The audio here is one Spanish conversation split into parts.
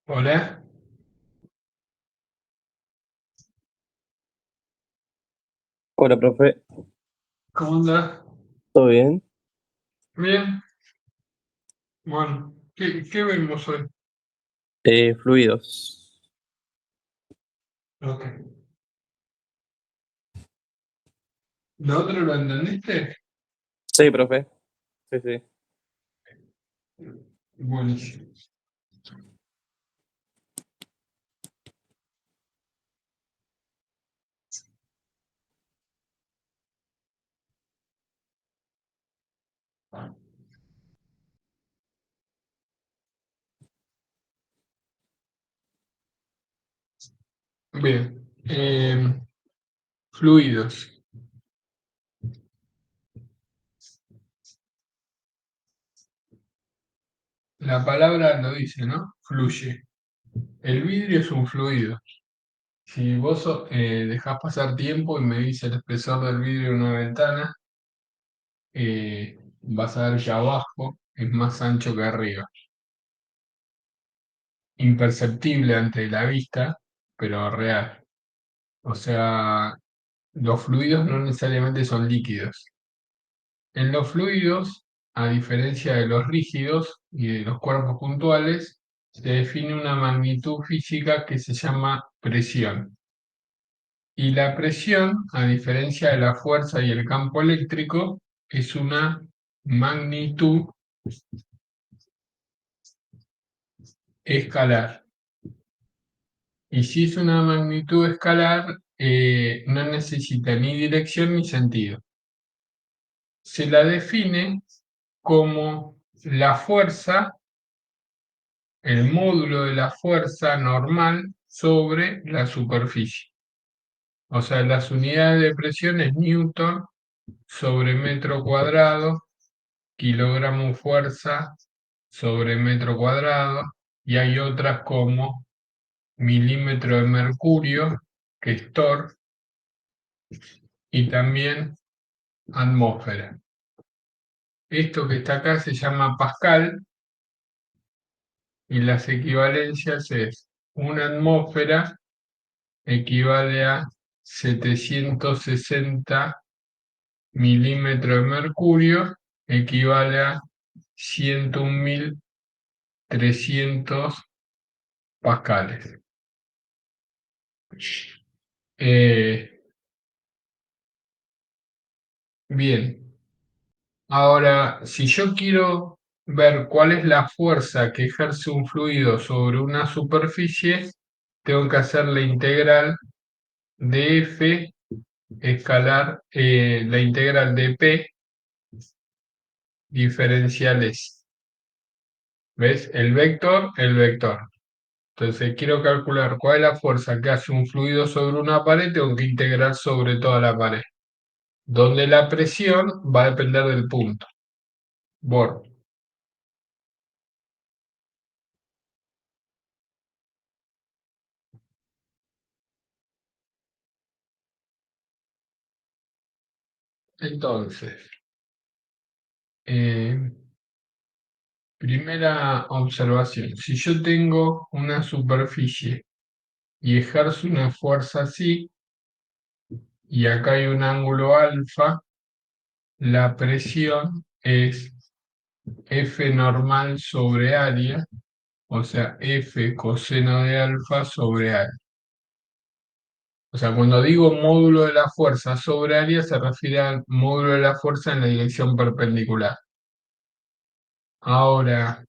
Hola, Hola, profe, ¿cómo andás? ¿todo bien? Bien, bueno, ¿qué vemos hoy? Fluidos. Ok. ¿Lo otro lo entendiste? Sí, profe, sí, sí. Buenísimo. Bien, fluidos. La palabra lo dice, ¿no? Fluye. El vidrio es un fluido. Si vos dejás pasar tiempo y medís el espesor del vidrio en una ventana, vas a ver que abajo es más ancho que arriba. Imperceptible ante la vista, pero real. O sea, los fluidos no necesariamente son líquidos. En los fluidos, a diferencia de los rígidos y de los cuerpos puntuales, se define una magnitud física que se llama presión. Y la presión, a diferencia de la fuerza y el campo eléctrico, es una magnitud escalar. Y si es una magnitud escalar, no necesita ni dirección ni sentido. Se la define como la fuerza, el módulo de la fuerza normal sobre la superficie. O sea, las unidades de presión es Newton sobre metro cuadrado, kilogramo fuerza sobre metro cuadrado, y hay otras como milímetro de mercurio, que es torr, y también atmósfera. Esto que está acá se llama Pascal, y las equivalencias es una atmósfera equivale a 760 milímetros de mercurio, equivale a 101.300 pascales. Eh, bien, ahora, si yo quiero ver cuál es la fuerza que ejerce un fluido sobre una superficie, tengo que hacer la integral de F escalar, la integral de P diferenciales. ¿Ves? El vector. Entonces, quiero calcular cuál es la fuerza que hace un fluido sobre una pared, tengo que integrar sobre toda la pared, donde la presión va a depender del punto. Bor. Entonces, eh, primera observación. Si yo tengo una superficie y ejerzo una fuerza así, y acá hay un ángulo alfa, la presión es F normal sobre área, o sea, F coseno de alfa sobre área. O sea, cuando digo módulo de la fuerza sobre área, se refiere al módulo de la fuerza en la dirección perpendicular. Ahora,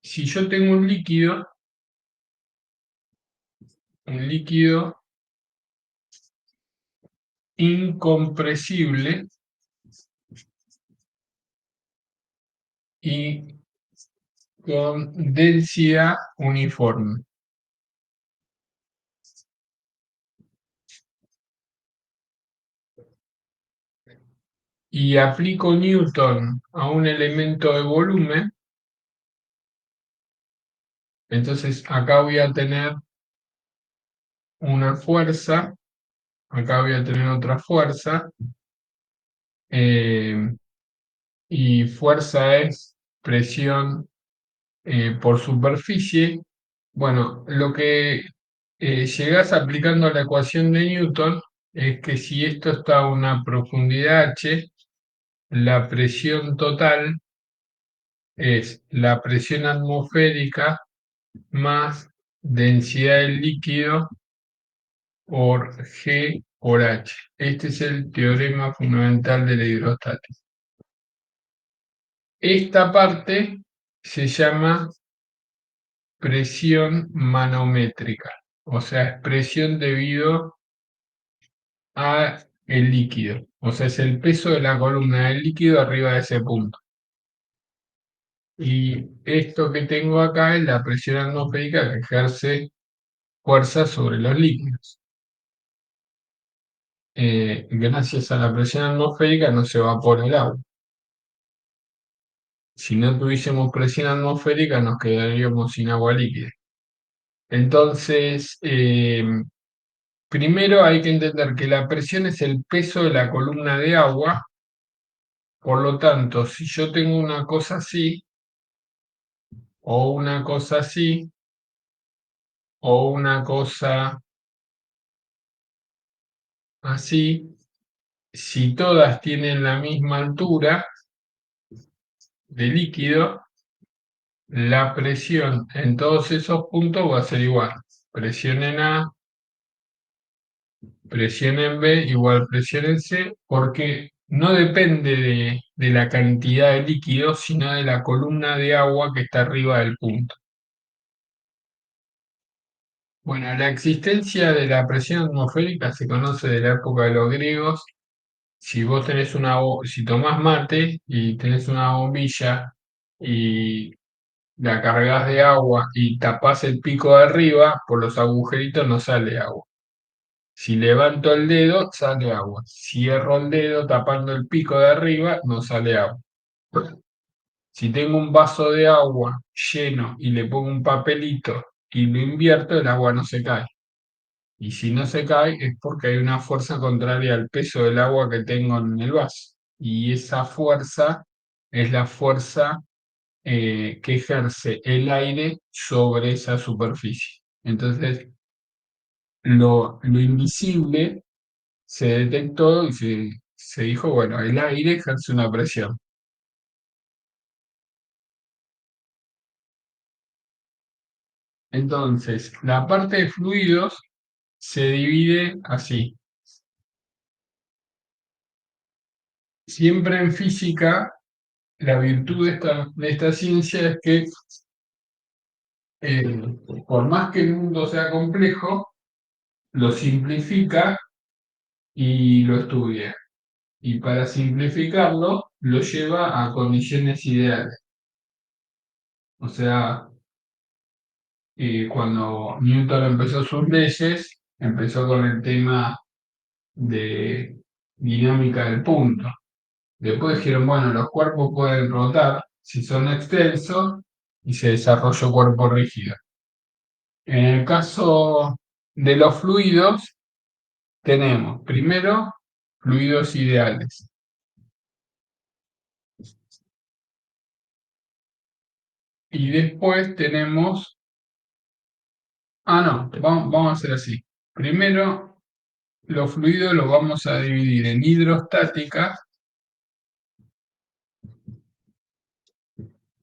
si yo tengo un líquido incompresible y con densidad uniforme, y aplico Newton a un elemento de volumen, entonces acá voy a tener una fuerza, acá voy a tener otra fuerza, eh, y fuerza es presión por superficie. Bueno, lo que llegás aplicando la ecuación de Newton es que si esto está a una profundidad h, la presión total es la presión atmosférica más densidad del líquido por G por H. Este es el teorema fundamental de la hidrostática. Esta parte se llama presión manométrica, o sea, es presión debido a el líquido, o sea, es el peso de la columna del líquido arriba de ese punto. Y esto que tengo acá es la presión atmosférica que ejerce fuerza sobre los líquidos. Gracias a la presión atmosférica no se evapora el agua. Si no tuviésemos presión atmosférica nos quedaríamos sin agua líquida. Entonces, primero hay que entender que la presión es el peso de la columna de agua, por lo tanto, si yo tengo una cosa así, o una cosa así, o una cosa así, si todas tienen la misma altura de líquido, la presión en todos esos puntos va a ser igual. Presión en A, presión en B igual presión en C, porque no depende de la cantidad de líquido, sino de la columna de agua que está arriba del punto. Bueno, la existencia de la presión atmosférica se conoce de la época de los griegos. Si vos tenés si tomás mate y tenés una bombilla y la cargas de agua y tapás el pico de arriba, por los agujeritos no sale agua. Si levanto el dedo, sale agua. Cierro el dedo tapando el pico de arriba, no sale agua. Si tengo un vaso de agua lleno y le pongo un papelito y lo invierto, el agua no se cae. Y si no se cae es porque hay una fuerza contraria al peso del agua que tengo en el vaso. Y esa fuerza es la fuerza que ejerce el aire sobre esa superficie. Entonces, lo invisible se detectó y se dijo, bueno, el aire ejerce una presión. Entonces, la parte de fluidos se divide así. Siempre en física, la virtud de esta ciencia es que por más que el mundo sea complejo, lo simplifica y lo estudia. Y para simplificarlo, lo lleva a condiciones ideales. O sea, cuando Newton empezó sus leyes, empezó con el tema de dinámica del punto. Después dijeron, bueno, los cuerpos pueden rotar si son extensos y se desarrolló cuerpo rígido. En el caso de los fluidos, tenemos primero fluidos ideales. Y después tenemos, no, vamos a hacer así. Primero, los fluidos los vamos a dividir en hidrostática,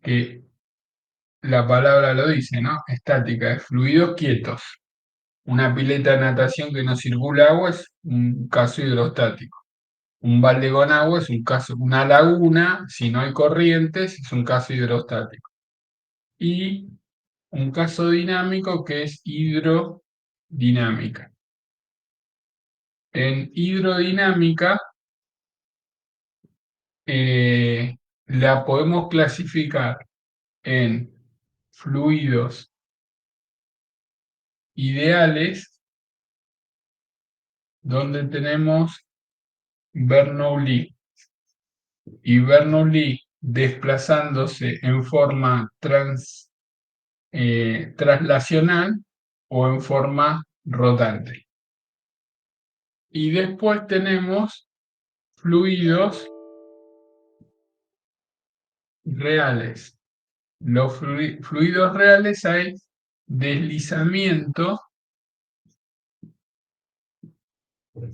que la palabra lo dice, ¿no? Estática, es fluidos quietos. Una pileta de natación que no circula agua es un caso hidrostático. Un balde con agua es un caso, una laguna, si no hay corrientes, es un caso hidrostático. Y un caso dinámico que es hidrodinámica. En hidrodinámica la podemos clasificar en fluidos ideales, donde tenemos Bernoulli y Bernoulli desplazándose en forma traslacional o en forma rotante. Y después tenemos fluidos reales. Los fluidos reales hay deslizamiento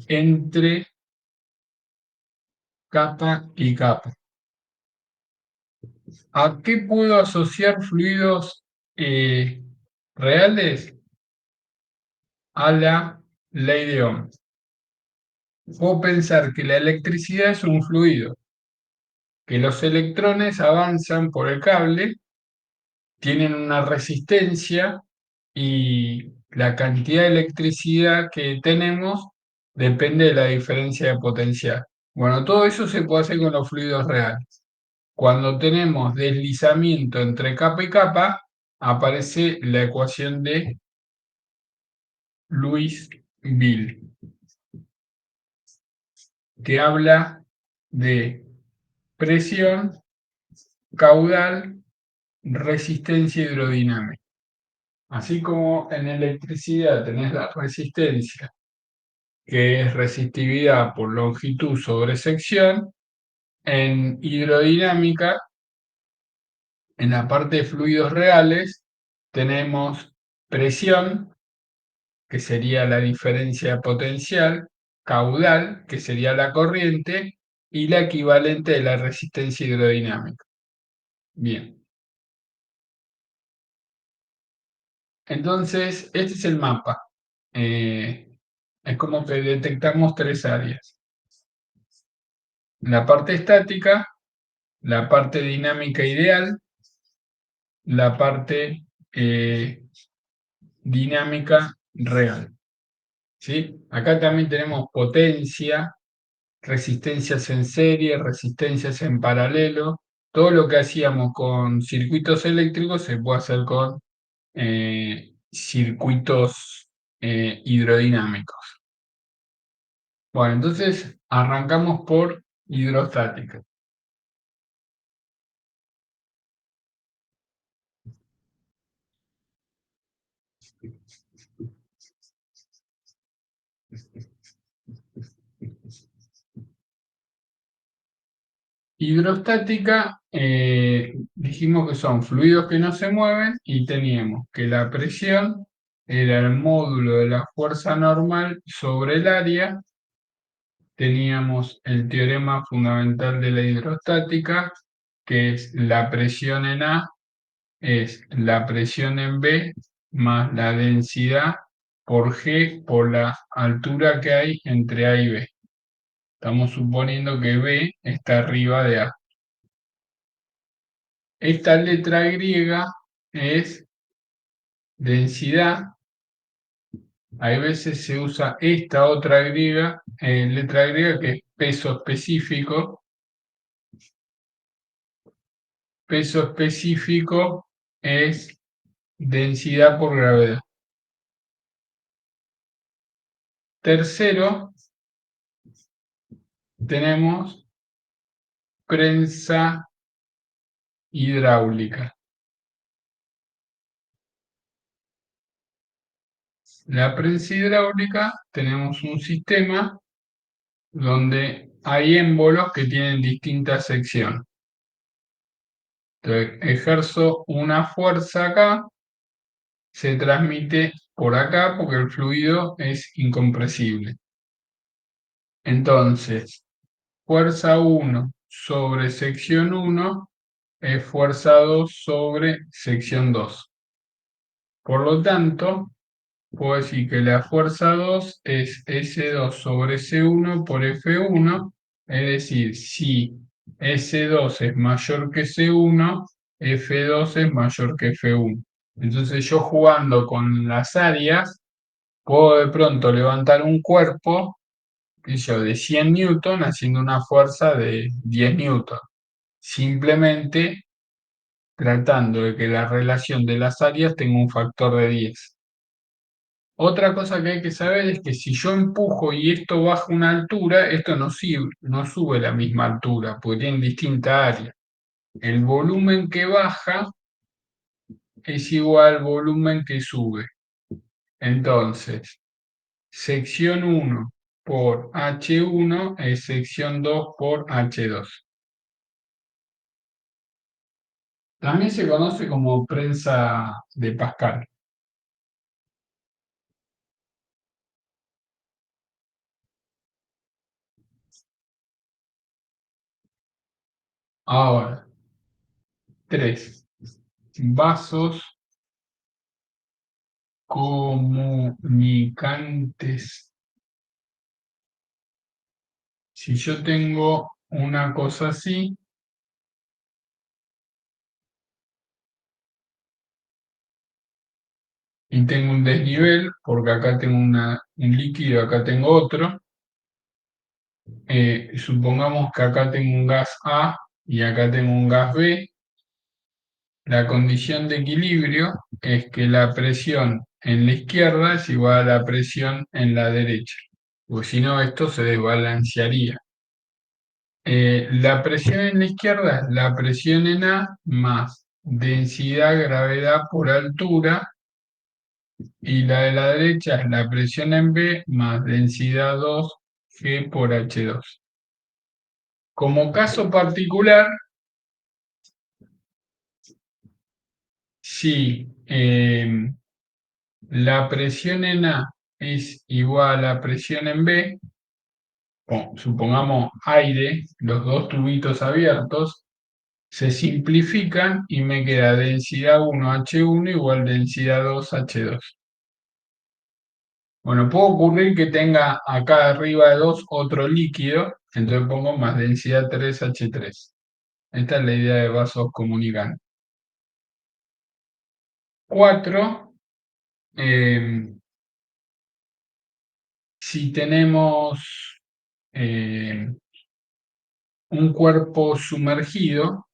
entre capa y capa. ¿A qué puedo asociar fluidos reales? A la ley de Ohm. Puedo pensar que la electricidad es un fluido, que los electrones avanzan por el cable, tienen una resistencia y la cantidad de electricidad que tenemos depende de la diferencia de potencial. Bueno, todo eso se puede hacer con los fluidos reales. Cuando tenemos deslizamiento entre capa y capa, aparece la ecuación de Lewis-Bill, que habla de presión, caudal, resistencia hidrodinámica. Así como en electricidad tenés la resistencia, que es resistividad por longitud sobre sección, en hidrodinámica, en la parte de fluidos reales, tenemos presión, que sería la diferencia potencial, caudal, que sería la corriente, y la equivalente de la resistencia hidrodinámica. Bien. Entonces, este es el mapa. Es como que detectamos tres áreas. La parte estática, la parte dinámica ideal, la parte dinámica real. ¿Sí? Acá también tenemos potencia, resistencias en serie, resistencias en paralelo. Todo lo que hacíamos con circuitos eléctricos se puede hacer con circuitos hidrodinámicos. Bueno, entonces arrancamos por hidrostática. Hidrostática, dijimos que son fluidos que no se mueven y teníamos que la presión era el módulo de la fuerza normal sobre el área. Teníamos el teorema fundamental de la hidrostática, que es la presión en A es la presión en B más la densidad por G por la altura que hay entre A y B. Estamos suponiendo que B está arriba de A. Esta letra griega es densidad. Hay veces se usa esta otra griega, letra griega que es peso específico. Peso específico es densidad por gravedad. Tercero, tenemos prensa hidráulica. La prensa hidráulica tenemos un sistema donde hay émbolos que tienen distintas secciones. Entonces, ejerzo una fuerza acá, se transmite por acá porque el fluido es incompresible. Entonces, fuerza 1 sobre sección 1 es fuerza 2 sobre sección 2. Por lo tanto, puedo decir que la fuerza 2 es S2 sobre C1 por F1, es decir, si S2 es mayor que C1, F2 es mayor que F1. Entonces yo jugando con las áreas, puedo de pronto levantar un cuerpo de 100 newton haciendo una fuerza de 10 newton. Simplemente tratando de que la relación de las áreas tenga un factor de 10. Otra cosa que hay que saber es que si yo empujo y esto baja una altura, esto no sube la misma altura, porque tiene distinta área. El volumen que baja es igual al volumen que sube. Entonces, sección 1 por H1 es sección 2 por H2. También se conoce como prensa de Pascal. Ahora, 3. Vasos comunicantes. Si yo tengo una cosa así y tengo un desnivel, porque acá tengo un líquido, acá tengo otro, supongamos que acá tengo un gas A y acá tengo un gas B, la condición de equilibrio es que la presión en la izquierda es igual a la presión en la derecha, porque si no esto se desbalancearía. La presión en la izquierda es la presión en A más densidad gravedad por altura y la de la derecha es la presión en B más densidad 2 G por H2. Como caso particular, si la presión en A es igual a la presión en B, supongamos aire, los dos tubitos abiertos, se simplifican y me queda densidad 1 H1 igual densidad 2 H2. Bueno, puede ocurrir que tenga acá arriba de 2 otro líquido, entonces pongo más densidad 3 H3. Esta es la idea de vasos comunicantes. 4. Si tenemos un cuerpo sumergido,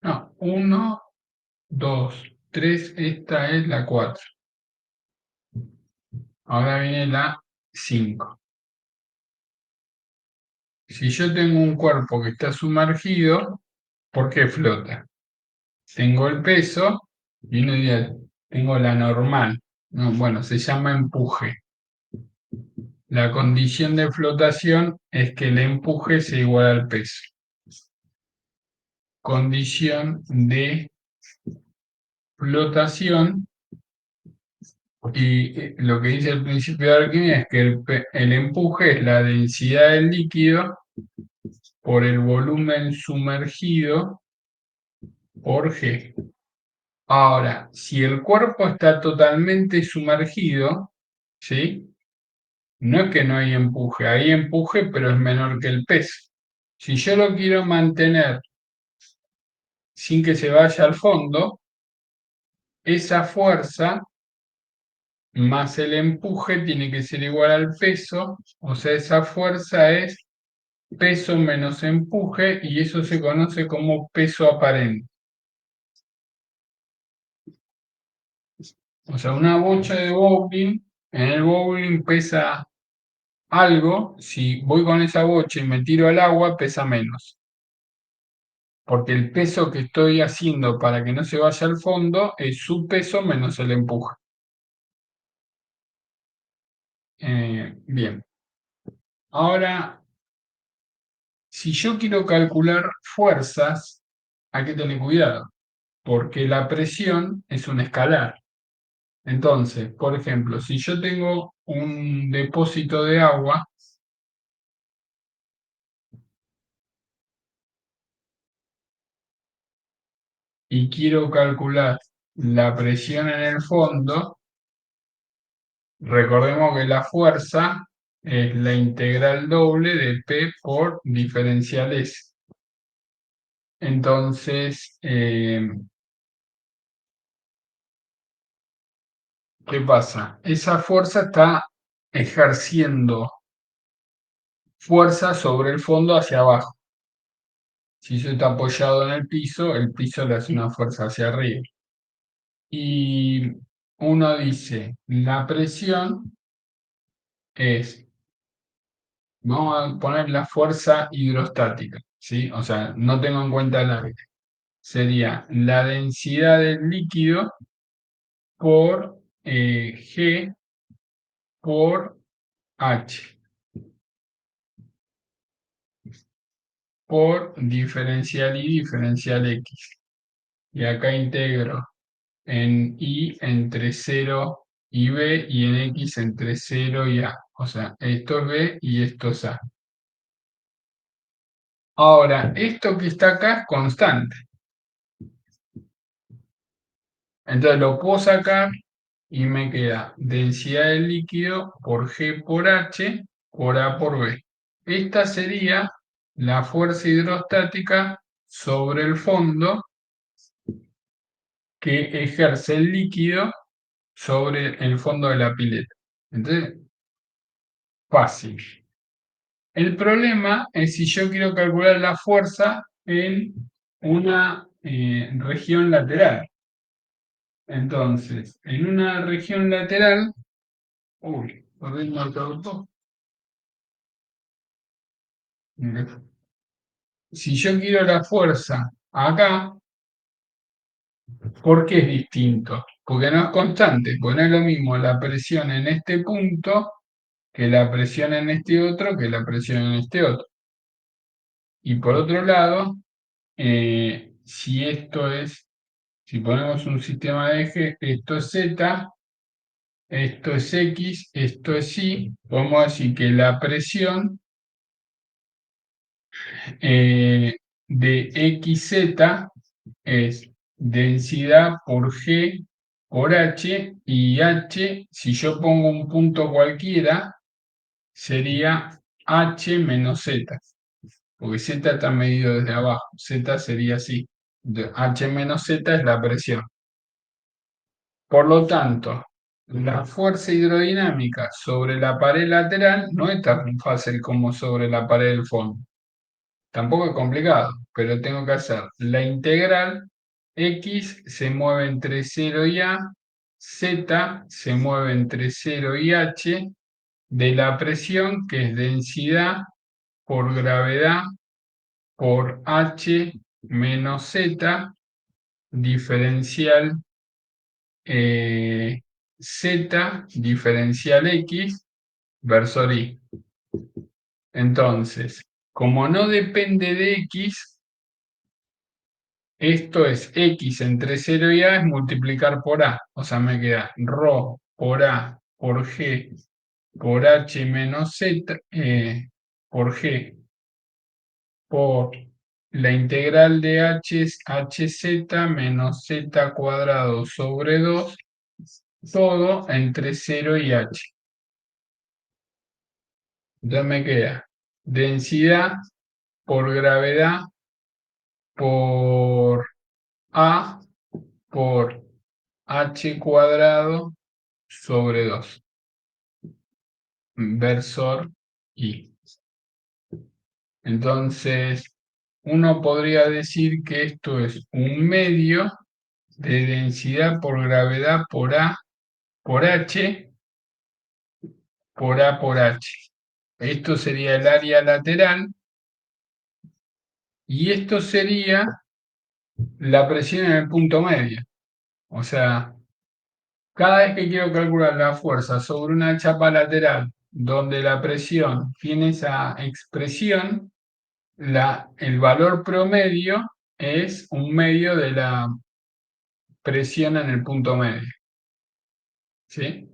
no, 1, 2, 3, esta es la 4. Ahora viene la 5. Si yo tengo un cuerpo que está sumergido, ¿por qué flota? Tengo el peso y uno diría, tengo la normal. No, bueno, se llama empuje. La condición de flotación es que el empuje sea igual al peso. Condición de flotación, y lo que dice el principio de Arquímedes es que el empuje es la densidad del líquido por el volumen sumergido por G. Ahora, si el cuerpo está totalmente sumergido, ¿sí? No es que no hay empuje, pero es menor que el peso. Si yo lo quiero mantener sin que se vaya al fondo, esa fuerza más el empuje tiene que ser igual al peso, o sea, esa fuerza es peso menos empuje y eso se conoce como peso aparente. O sea, una bocha de bowling, en el bowling pesa algo, si voy con esa bocha y me tiro al agua, pesa menos, porque el peso que estoy haciendo para que no se vaya al fondo es su peso menos el empuje. Bien, ahora, si yo quiero calcular fuerzas, hay que tener cuidado, porque la presión es un escalar. Entonces, por ejemplo, si yo tengo un depósito de agua y quiero calcular la presión en el fondo, recordemos que la fuerza es la integral doble de P por diferencial S. Entonces, ¿qué pasa? Esa fuerza está ejerciendo fuerza sobre el fondo hacia abajo. Si eso está apoyado en el piso le hace una fuerza hacia arriba. Y uno dice, la presión es, vamos a poner la fuerza hidrostática, ¿sí? O sea, no tengo en cuenta el aire. Sería la densidad del líquido por G por H. por diferencial y diferencial x. Y acá integro en y entre 0 y b y en x entre 0 y a. O sea, esto es b y esto es a. Ahora, esto que está acá es constante. Entonces lo puedo sacar y me queda densidad del líquido por G por H por A por B. Esta sería la fuerza hidrostática sobre el fondo que ejerce el líquido sobre el fondo de la pileta. Entonces, fácil. El problema es si yo quiero calcular la fuerza en una región lateral. Entonces, en una región lateral, uy, perdí el marcador todo. Si yo quiero la fuerza acá, ¿por qué es distinto? Porque no es constante, porque no es lo mismo la presión en este punto que la presión en este otro que la presión en este otro. Y por otro lado, si ponemos un sistema de eje, esto es Z, esto es X, esto es Y, podemos decir que la presión de XZ es densidad por G por H, y H, si yo pongo un punto cualquiera, sería H menos Z, porque Z está medido desde abajo, Z sería así, H menos Z es la presión. Por lo tanto, la fuerza hidrodinámica sobre la pared lateral no es tan fácil como sobre la pared del fondo. Tampoco es complicado, pero tengo que hacer la integral. X se mueve entre 0 y A, Z se mueve entre 0 y H, de la presión, que es densidad por gravedad por H menos Z, diferencial Z, diferencial X, versor Y. Entonces, como no depende de X, esto es X entre 0 y A es multiplicar por A. O sea, me queda ρ por A por G por H menos Z por G por la integral de H es HZ menos Z cuadrado sobre 2, todo entre 0 y H. Entonces me queda densidad por gravedad por A por H cuadrado sobre 2, versor Y. Entonces, uno podría decir que esto es un medio de densidad por gravedad por A por H por A por H. Esto sería el área lateral y esto sería la presión en el punto medio. O sea, cada vez que quiero calcular la fuerza sobre una chapa lateral donde la presión tiene esa expresión, el valor promedio es un medio de la presión en el punto medio. ¿Sí?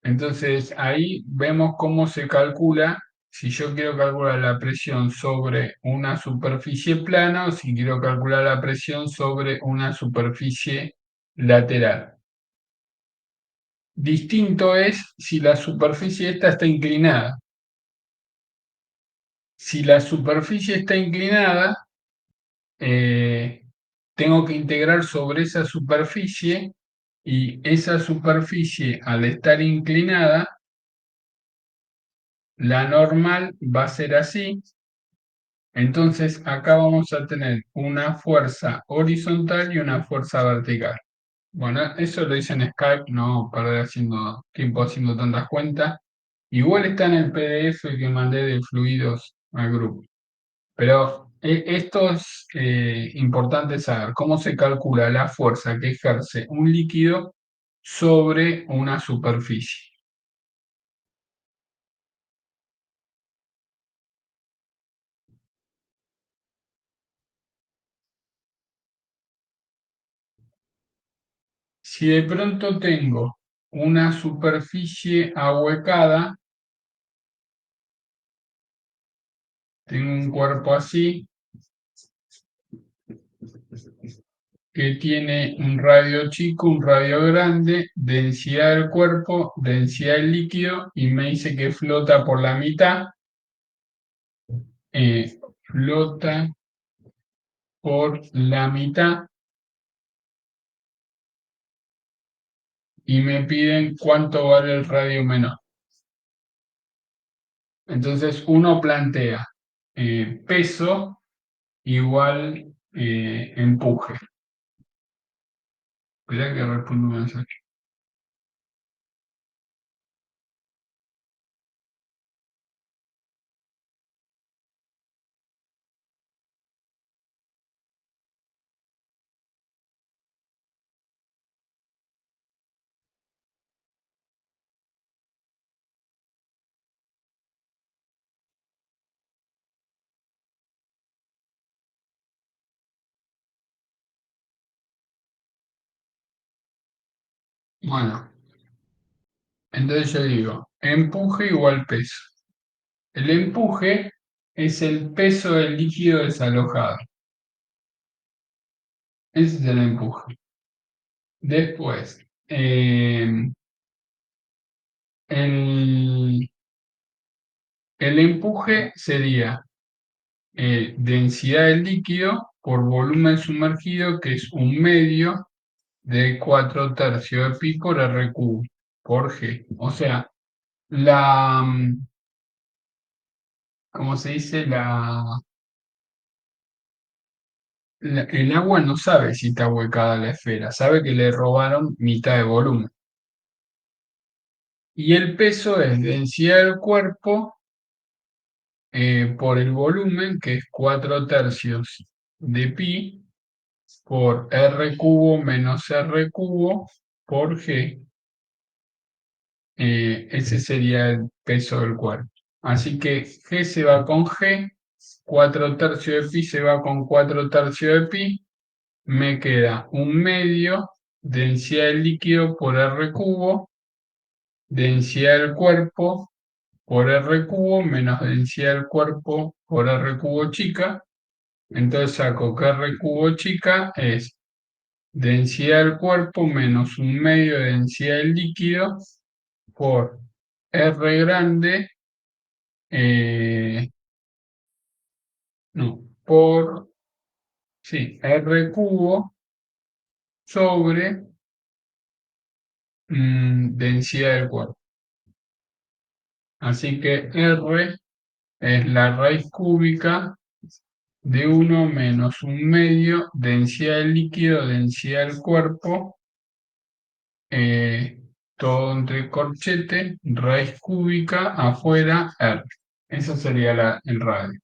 Entonces ahí vemos cómo se calcula si yo quiero calcular la presión sobre una superficie plana o si quiero calcular la presión sobre una superficie lateral. Distinto es si la superficie esta está inclinada. Si la superficie está inclinada, tengo que integrar sobre esa superficie, y esa superficie, al estar inclinada, la normal va a ser así. Entonces acá vamos a tener una fuerza horizontal y una fuerza vertical. Bueno, eso lo hice en Skype, no perder haciendo tiempo haciendo tantas cuentas. Igual está en el PDF que mandé de fluidos al grupo. Pero esto es importante saber cómo se calcula la fuerza que ejerce un líquido sobre una superficie. Si de pronto tengo una superficie ahuecada, tengo un cuerpo así, que tiene un radio chico, un radio grande, densidad del cuerpo, densidad del líquido, y me dice que flota por la mitad, flota por la mitad, y me piden cuánto vale el radio menor. Entonces uno plantea peso igual empuje. Espera que responda un mensaje. Bueno, entonces yo digo, empuje igual peso. El empuje es el peso del líquido desalojado. Ese es el empuje. Después, el, el empuje sería densidad del líquido por volumen sumergido, que es un medio de 4/3 de pi por r cubo por g. O sea, la, ¿cómo se dice? El agua no sabe si está huecada la esfera, sabe que le robaron mitad de volumen. Y el peso es densidad del cuerpo por el volumen, que es 4/3 de pi por r cubo menos r cubo por g. Ese sería el peso del cuerpo. Así que g se va con g, 4/3 de pi se va con 4/3 de pi, me queda un medio, densidad del líquido por r cubo, densidad del cuerpo por r cubo menos densidad del cuerpo por r cubo chica. Entonces saco que r cubo chica es densidad del cuerpo menos un medio de densidad del líquido por R grande, no, por, sí, R cubo sobre densidad del cuerpo. Así que R es la raíz cúbica de 1 menos un medio, densidad del líquido, densidad del cuerpo, todo entre corchete, raíz cúbica, afuera, R. Eso sería el radio.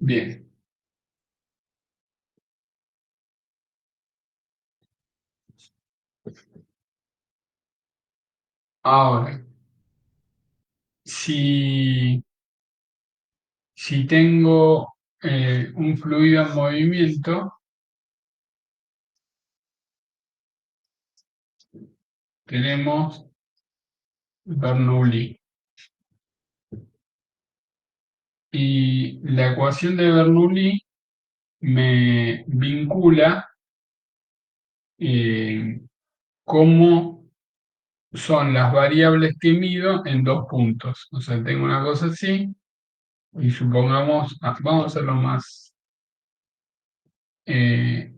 Bien, ahora, si, si tengo un fluido en movimiento, tenemos Bernoulli. Y la ecuación de Bernoulli me vincula eh, cómo son las variables que mido en dos puntos. O sea, tengo una cosa así y supongamos, vamos a hacerlo más eh,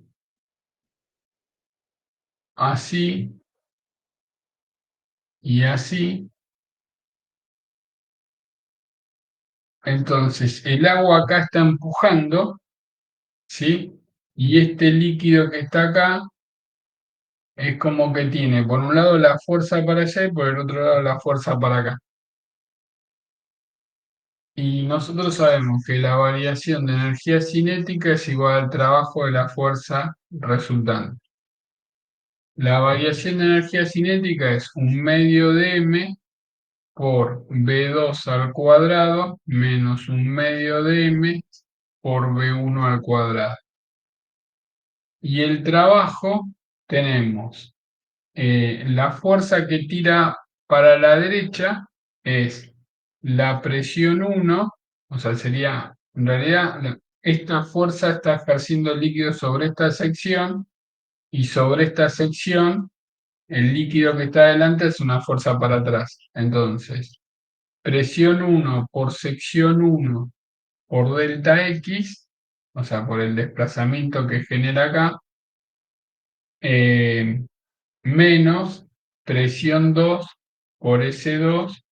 así y así. Entonces, el agua acá está empujando, ¿sí? Y este líquido que está acá es como que tiene por un lado la fuerza para allá y por el otro lado la fuerza para acá. Y nosotros sabemos que la variación de energía cinética es igual al trabajo de la fuerza resultante. La variación de energía cinética es un medio de m por B2 al cuadrado menos 1/2 de M por B1 al cuadrado. Y el trabajo tenemos la fuerza que tira para la derecha es la presión 1, o sea, sería, en realidad, esta fuerza está ejerciendo el líquido sobre esta sección y sobre esta sección el líquido que está adelante es una fuerza para atrás. Entonces, presión 1 por sección 1 por delta X, o sea, por el desplazamiento que genera acá, eh, menos presión 2 por S2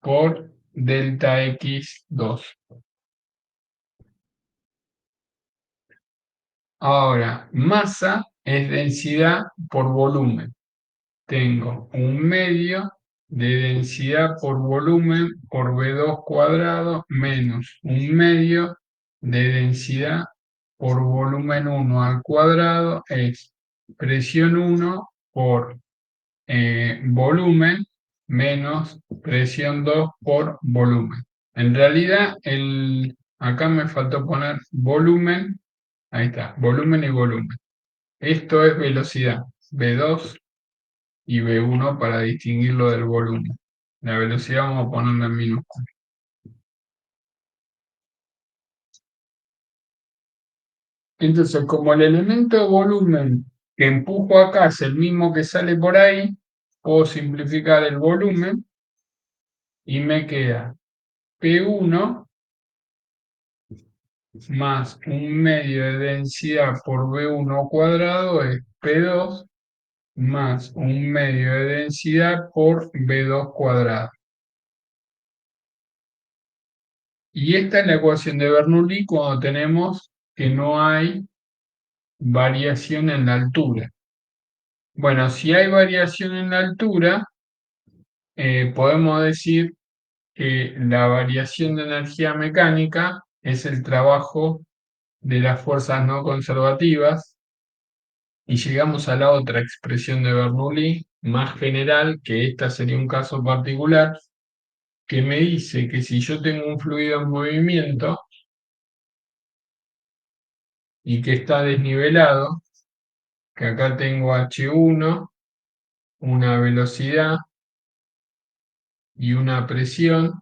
por delta X2. Ahora, masa es densidad por volumen. Tengo 1/2 de densidad por volumen por V2 cuadrado menos 1/2 de densidad por volumen 1 al cuadrado es presión 1 por volumen menos presión 2 por volumen. En realidad, acá me faltó poner volumen, ahí está, volumen y volumen. Esto es velocidad, V2 y V1 para distinguirlo del volumen. La velocidad vamos a ponerla en minúscula. Entonces, como el elemento de volumen que empujo acá es el mismo que sale por ahí, puedo simplificar el volumen y me queda P1 más 1/2 de densidad por V1 cuadrado es P2 más 1/2 de densidad por V2 cuadrado. Y esta es la ecuación de Bernoulli cuando tenemos que no hay variación en la altura. Bueno, si hay variación en la altura, podemos decir que la variación de energía mecánica es el trabajo de las fuerzas no conservativas y llegamos a la otra expresión de Bernoulli, más general, que esta sería un caso particular, que me dice que si yo tengo un fluido en movimiento y que está desnivelado, que acá tengo H1, una velocidad y una presión,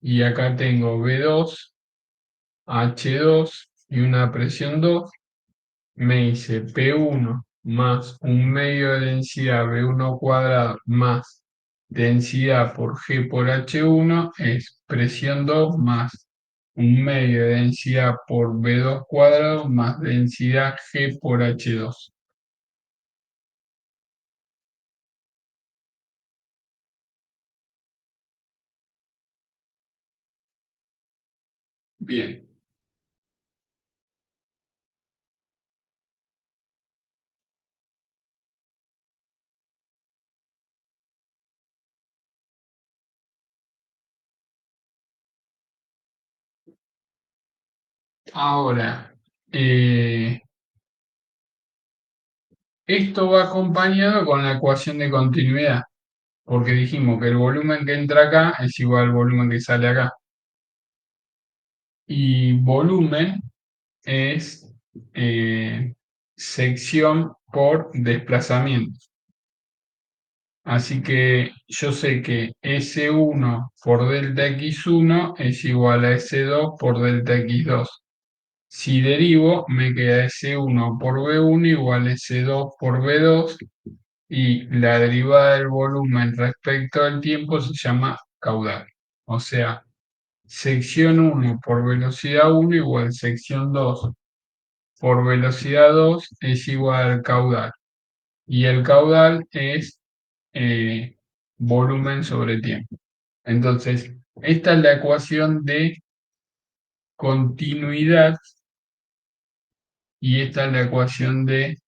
y acá tengo V2, H2 y una presión 2, me dice P1 más 1/2 de densidad V1 cuadrado más densidad por G por H1 es presión 2 más 1/2 de densidad por V2 cuadrado más densidad G por H2. Bien, ahora, esto va acompañado con la ecuación de continuidad, porque dijimos que el volumen que entra acá es igual al volumen que sale acá. Y volumen es sección por desplazamiento. Así que yo sé que S1 por delta X1 es igual a S2 por delta X2. Si derivo, me queda S1 por V1 igual a S2 por V2 y la derivada del volumen respecto al tiempo se llama caudal. O sea, sección 1 por velocidad 1 igual sección 2 por velocidad 2 es igual al caudal. Y el caudal es eh, volumen sobre tiempo. Entonces, esta es la ecuación de continuidad y esta es la ecuación de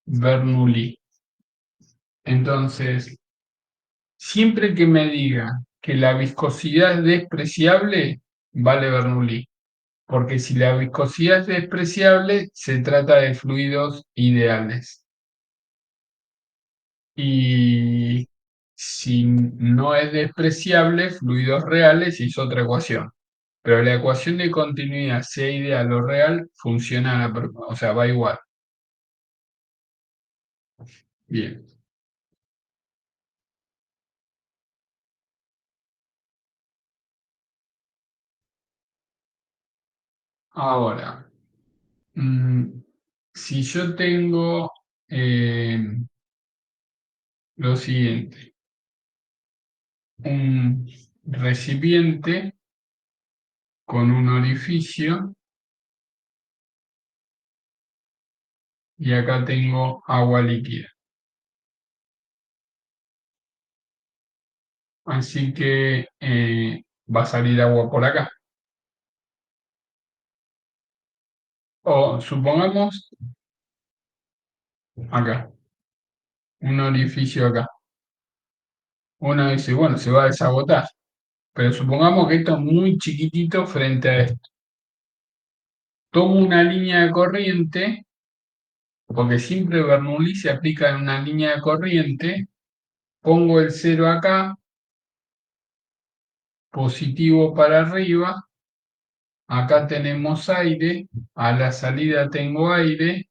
Bernoulli. Entonces, siempre que me diga que la viscosidad es despreciable, vale Bernoulli. Porque si la viscosidad es despreciable, se trata de fluidos ideales. Y Si no es despreciable, fluidos reales y es otra ecuación. Pero la ecuación de continuidad, sea ideal o real, funciona, o sea, va igual. Bien. Ahora, si yo tengo eh, lo siguiente, un recipiente con un orificio y acá tengo agua líquida. Así que va a salir agua por acá. O supongamos acá, un orificio acá. Uno dice, bueno, se va a desagotar. Pero supongamos que esto es muy chiquitito frente a esto. Tomo una línea de corriente, porque siempre Bernoulli se aplica en una línea de corriente. Pongo el cero acá, positivo para arriba. Acá tenemos aire, a la salida tengo aire,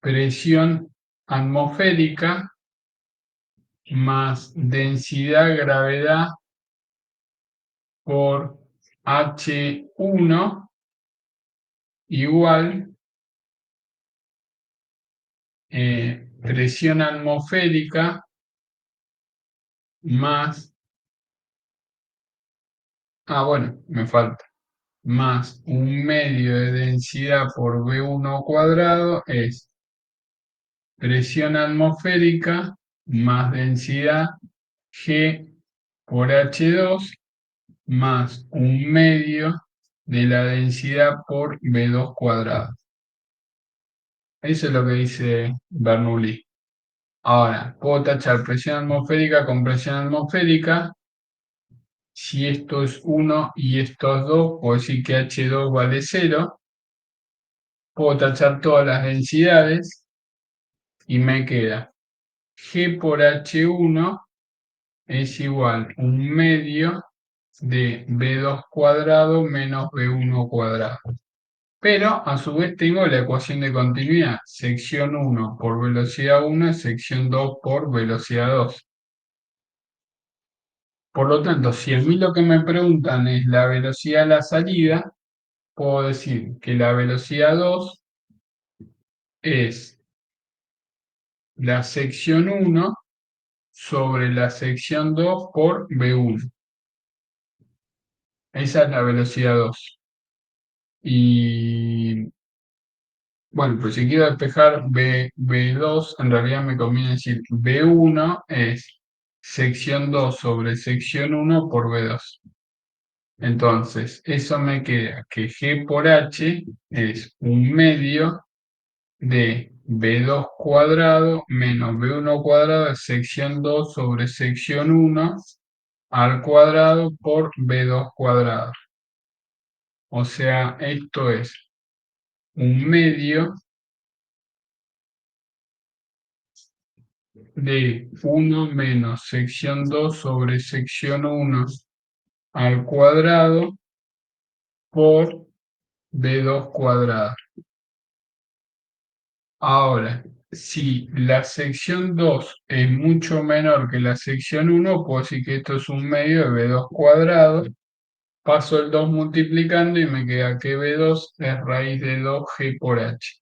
presión atmosférica más densidad gravedad por H1 igual presión atmosférica más, bueno, me falta, más un medio de densidad por V1 cuadrado es presión atmosférica más densidad G por H2 más un medio de la densidad por V2 cuadrado. Eso es lo que dice Bernoulli. Ahora, puedo tachar presión atmosférica con presión atmosférica. Si esto es 1 y esto es 2, puedo decir que H2 vale 0. Puedo tachar todas las densidades y me queda G por H1 es igual a un medio de V2 cuadrado menos V1 cuadrado. Pero a su vez tengo la ecuación de continuidad, sección 1 por velocidad 1 es sección 2 por velocidad 2. Por lo tanto, si a mí lo que me preguntan es la velocidad a la salida, puedo decir que la velocidad 2 es la sección 1 sobre la sección 2 por V1. Esa es la velocidad 2. Y bueno, pues si quiero despejar V2, en realidad me conviene decir V1 es sección 2 sobre sección 1 por V2. Entonces, eso me queda que G por H es un medio de V2 cuadrado menos V1 cuadrado de sección 2 sobre sección 1 al cuadrado por V2 cuadrado. O sea, esto es un medio de 1 menos sección 2 sobre sección 1 al cuadrado por V2 cuadrado. Ahora, si la sección 2 es mucho menor que la sección 1, puedo decir que esto es un medio de V2 cuadrado. Paso el 2 multiplicando y me queda que V2 es raíz de 2G por H.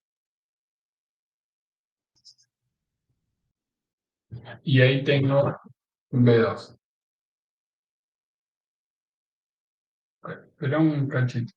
Y ahí tengo V2. Espera un cachito.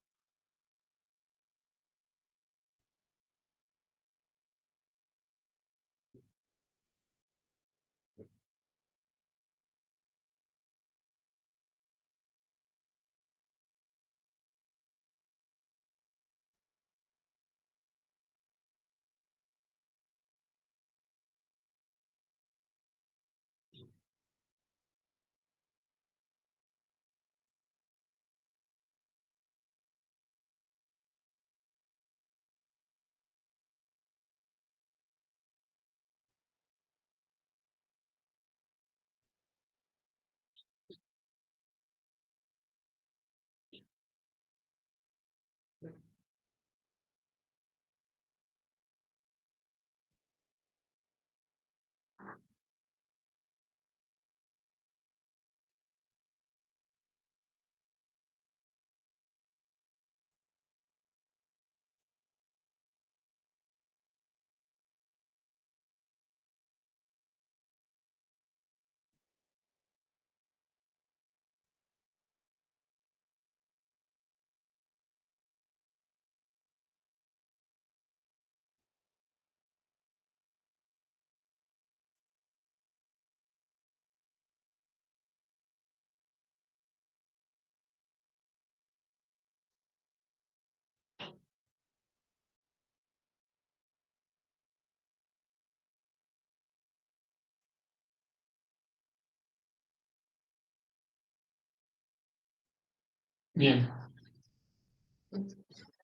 Bien,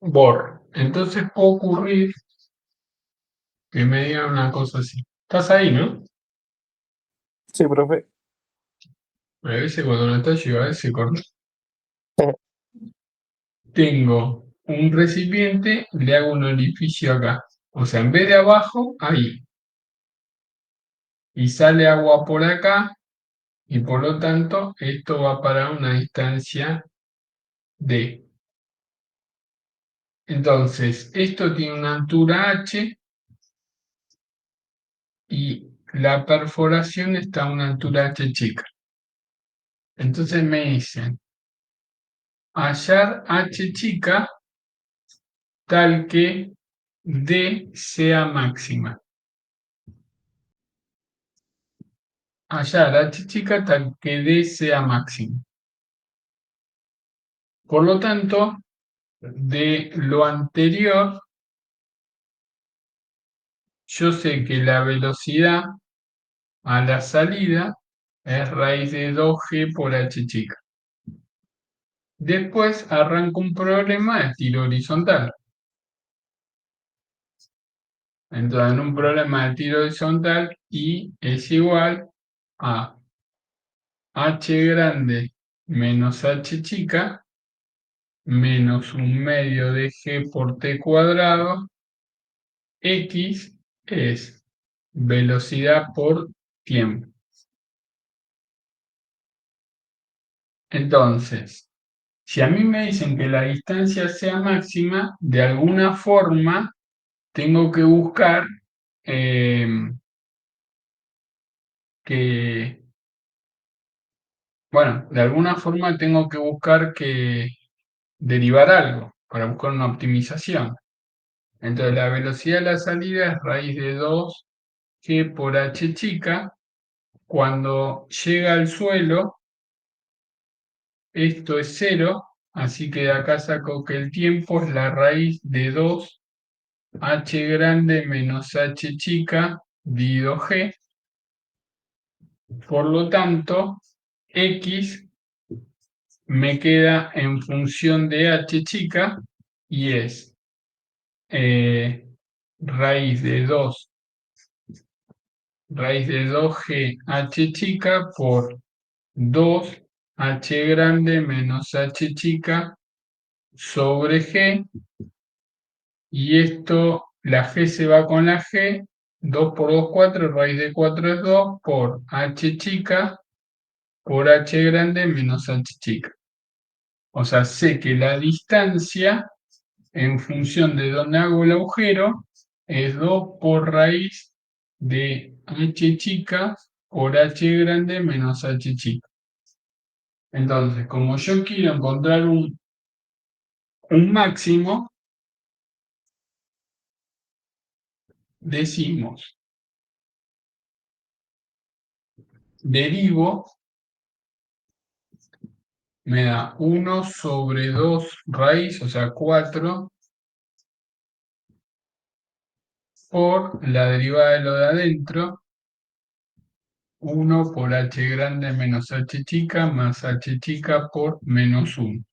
borro. Entonces puede ocurrir que me digan una cosa así. ¿Estás ahí, no? Sí, profe. A veces cuando no estás, yo a veces corto. Tengo un recipiente, le hago un orificio acá. O sea, en vez de abajo, ahí. Y sale agua por acá, y por lo tanto, esto va para una distancia D. Entonces, esto tiene una altura H y la perforación está a una altura H chica. Entonces me dicen, hallar H chica tal que D sea máxima. Hallar H chica tal que D sea máxima. Por lo tanto, de lo anterior, yo sé que la velocidad a la salida es raíz de 2G por H chica. Después arranco un problema de tiro horizontal. Entonces, en un problema de tiro horizontal, I es igual a H grande menos H chica menos un medio de G por T cuadrado. X es velocidad por tiempo. Entonces, si a mí me dicen que la distancia sea máxima, de alguna forma tengo que buscar eh, que, bueno, de alguna forma tengo que buscar que derivar algo para buscar una optimización. Entonces, la velocidad de la salida es raíz de 2G por H chica. Cuando llega al suelo, esto es 0, así que de acá saco que el tiempo es la raíz de 2H grande menos H chica dividido G. Por lo tanto, X me queda en función de H chica y es raíz de 2G H chica por 2H grande menos H chica sobre G, y esto, la G se va con la G, 2 por 2, 4, raíz de 4 es 2, por H chica, por H grande menos H chica. O sea, sé que la distancia, en función de dónde hago el agujero, es 2 por raíz de H chica por H grande menos H chica. Entonces, como yo quiero encontrar un máximo, decimos, derivo, me da 1 sobre 2 raíz, o sea, 4, por la derivada de lo de adentro, 1 por h grande menos h chica más h chica por menos 1.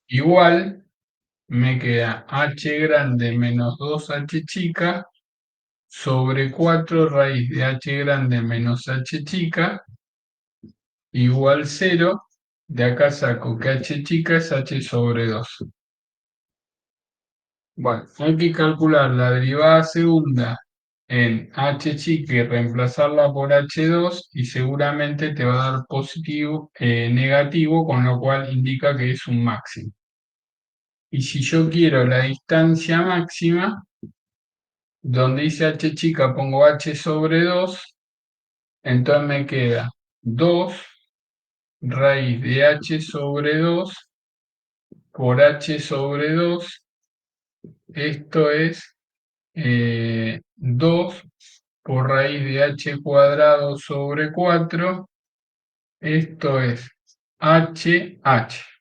Igual me queda h grande menos 2h chica sobre 4 raíz de h grande menos h chica igual 0. De acá saco que h chica es h sobre 2. Bueno, hay que calcular la derivada segunda en h chica y reemplazarla por h2 y seguramente te va a dar positivo, negativo, con lo cual indica que es un máximo. Y si yo quiero la distancia máxima, donde dice h chica pongo h sobre 2, entonces me queda 2 raíz de h sobre 2 por h sobre 2, esto es 2 por raíz de h cuadrado sobre 4, esto es h.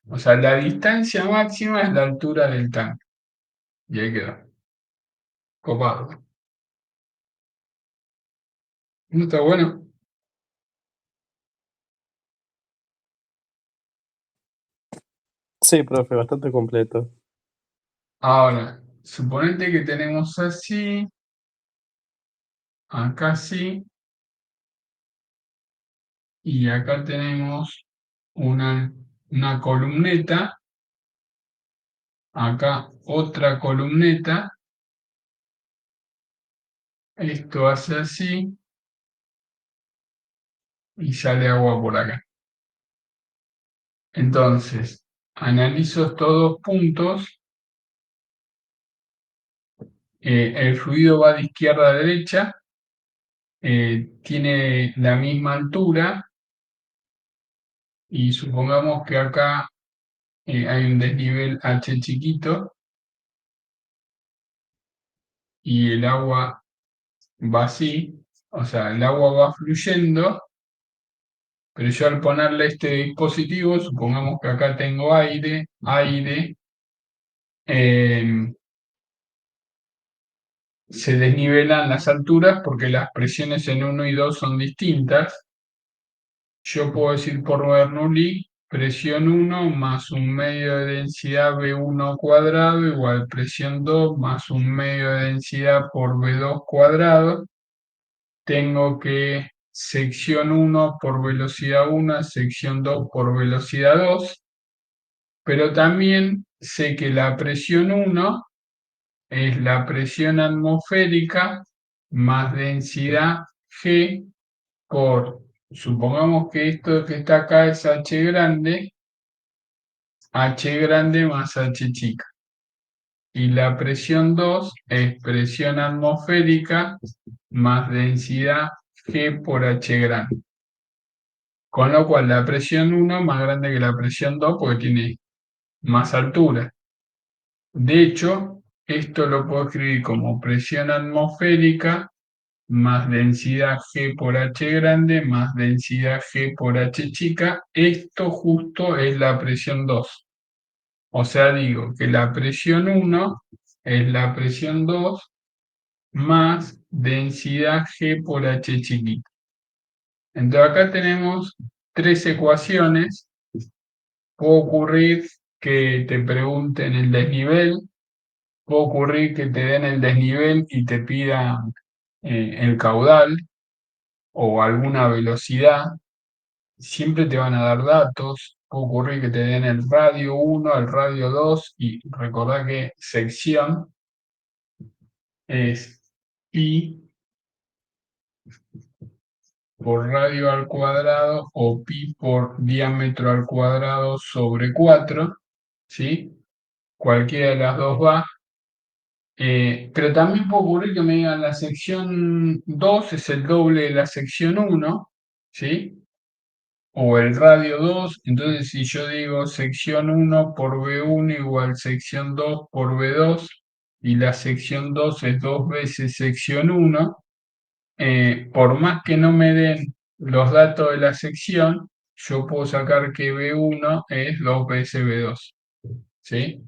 O sea, la distancia máxima es la altura del tanque. Y ahí quedó. Copado. ¿No está bueno? Sí, profe, bastante completo. Ahora, suponete que tenemos así, acá sí, y acá tenemos una columneta, acá otra columneta, esto hace así y sale agua por acá. Entonces, analizo estos dos puntos, el fluido va de izquierda a derecha, tiene la misma altura y supongamos que acá hay un desnivel H chiquito y el agua va así, o sea, el agua va fluyendo, pero yo al ponerle este dispositivo, supongamos que acá tengo aire, eh, se desnivelan las alturas porque las presiones en 1 y 2 son distintas. Yo puedo decir por Bernoulli, presión 1 más un medio de densidad B1 cuadrado igual presión 2 más un medio de densidad por B2 cuadrado. Tengo que sección 1 por velocidad 1, sección 2 por velocidad 2, pero también sé que la presión 1 es la presión atmosférica más densidad G por, supongamos que esto que está acá es H grande más H chica. Y la presión 2 es presión atmosférica más densidad G por H grande. Con lo cual la presión 1 es más grande que la presión 2 porque tiene más altura. De hecho, esto lo puedo escribir como presión atmosférica más densidad G por H grande más densidad G por H chica. Esto justo es la presión 2. O sea, digo que la presión 1 es la presión 2 más densidad G por H chiquita. Entonces acá tenemos tres ecuaciones. Puede ocurrir que te pregunten el desnivel, puede ocurrir que te den el desnivel y te pidan el caudal o alguna velocidad. Siempre te van a dar datos. Puede ocurrir que te den el radio 1, el radio 2 y recordá que sección es pi por radio al cuadrado o pi por diámetro al cuadrado sobre 4, ¿sí? Cualquiera de las dos va. Pero también puede ocurrir que me digan la sección 2 es el doble de la sección 1, ¿sí? O el radio 2. Entonces si yo digo sección 1 por B1 igual sección 2 por B2, y la sección 2 es 2 veces sección 1, por más que no me den los datos de la sección, yo puedo sacar que B1 es 2 veces B2, ¿sí?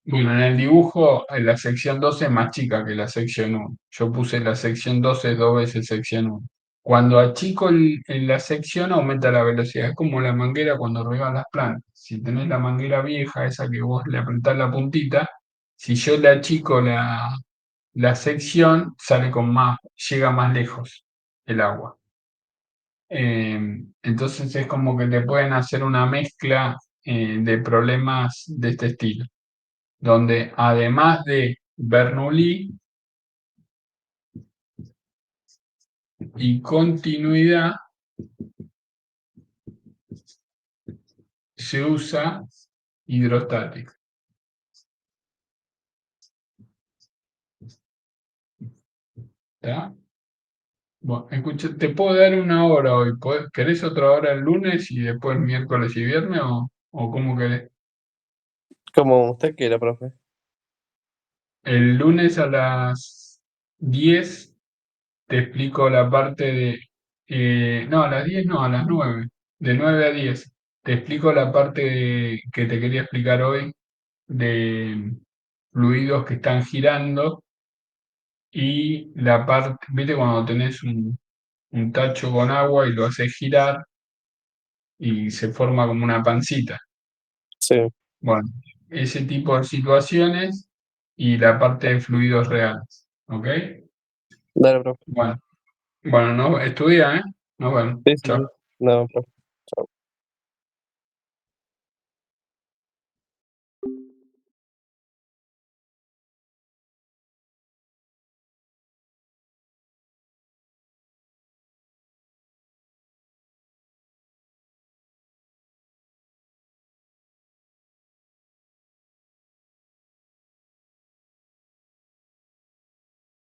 Bueno, en el dibujo la sección 2 es más chica que la sección 1. Yo puse la sección 2 es 2 veces sección 1. Cuando achico en la sección aumenta la velocidad. Es como la manguera cuando riegan las plantas. Si tenés la manguera vieja, esa que vos le apretás la puntita, si yo le achico la sección, sale con más, llega más lejos el agua. Entonces es como que te pueden hacer una mezcla de problemas de este estilo, donde además de Bernoulli y continuidad, se usa hidrostática. ¿Está? Bueno, escucha, te puedo dar una hora hoy. ¿Querés otra hora el lunes y después miércoles y viernes o cómo querés? Como usted quiera, profe. El lunes a las 10 te explico la parte de... no, a las 10 no, a las 9. De 9 a 10. Te explico la parte que te quería explicar hoy de fluidos que están girando y la parte, ¿viste cuando tenés un tacho con agua y lo haces girar? y se forma como una pancita. Sí, Bueno, ese tipo de situaciones y la parte de fluidos reales. ¿Ok? dale, profe. Bueno, no, estudia, ¿eh? Nos vemos. Sí, sí, sí. Chao. No, profe.